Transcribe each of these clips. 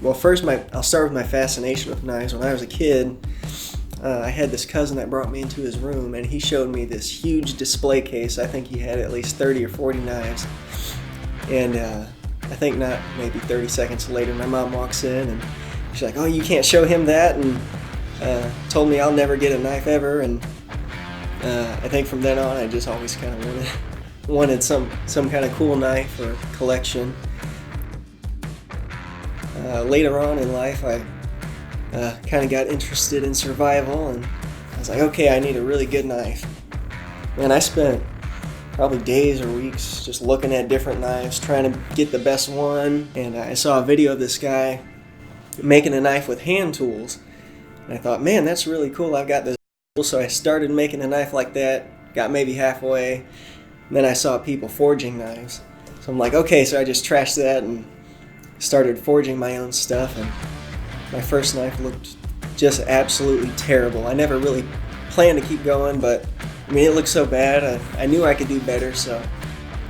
Well, first, I'll start with my fascination with knives. When I was a kid, I had this cousin that brought me into his room, and he showed me this huge display case. I think he had at least 30 or 40 knives. And I think not maybe 30 seconds later, my mom walks in, and she's like, "Oh, you can't show him that," and told me I'll never get a knife ever. And I think from then on, I just always kind of wanted some kind of cool knife or collection. Later on in life, I kind of got interested in survival, and I was like, okay, I need a really good knife. And I spent probably days or weeks just looking at different knives, trying to get the best one. And I saw a video of this guy making a knife with hand tools, and I thought, man, that's really cool. I've got this. So I started making a knife like that, got maybe halfway, and then I saw people forging knives. So I'm like, okay, so I just trashed that and started forging my own stuff, and my first knife looked just absolutely terrible. I never really planned to keep going, but I mean, it looked so bad. I knew I could do better, so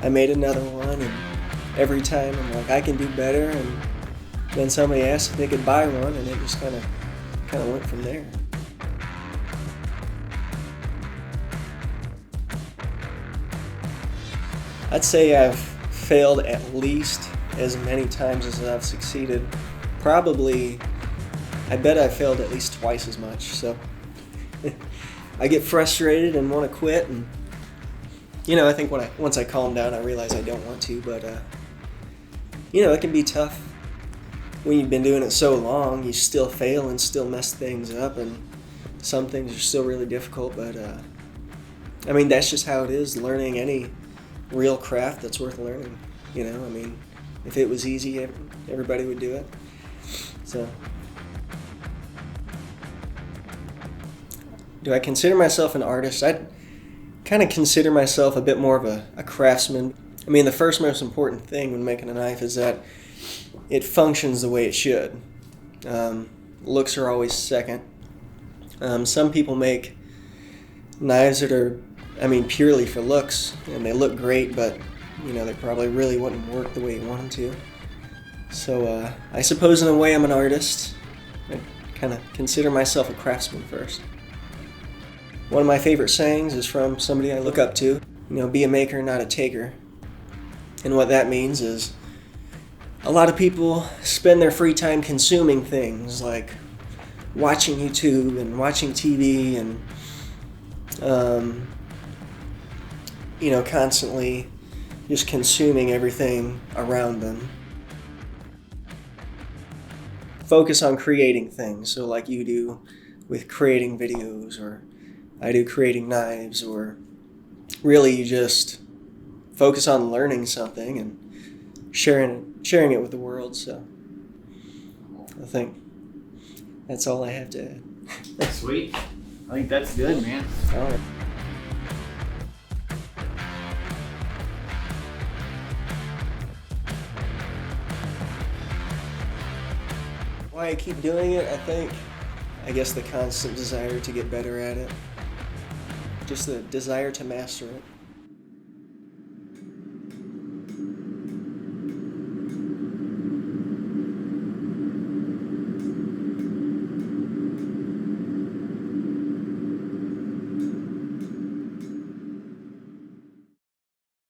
I made another one, and every time I'm like, I can do better, and then somebody asked if they could buy one, and it just kind of went from there. I'd say I've failed at least as many times as I've succeeded. Probably, I bet I failed at least twice as much. So I get frustrated and want to quit, and I think once I calm down, I realize I don't want to. But it can be tough when you've been doing it so long. You still fail and still mess things up, and some things are still really difficult. But I mean, that's just how it is. Learning any real craft that's worth learning. I mean, if it was easy, everybody would do it. So, do I consider myself an artist? I'd kind of consider myself a bit more of a craftsman. I mean, the first most important thing when making a knife is that it functions the way it should. Looks are always second. Some people make knives that are, purely for looks, and they look great, but they probably really wouldn't work the way you want them to. So I suppose in a way I'm an artist. I kind of consider myself a craftsman first. One of my favorite sayings is from somebody I look up to. Be a maker, not a taker. And what that means is a lot of people spend their free time consuming things like watching YouTube and watching TV and constantly just consuming everything around them. Focus on creating things, so like you do with creating videos, or I do creating knives, or really you just focus on learning something and sharing it with the world. So I think that's all I have to add. Sweet. I think that's good, man. All right. Why I keep doing it, I guess the constant desire to get better at it. Just the desire to master it.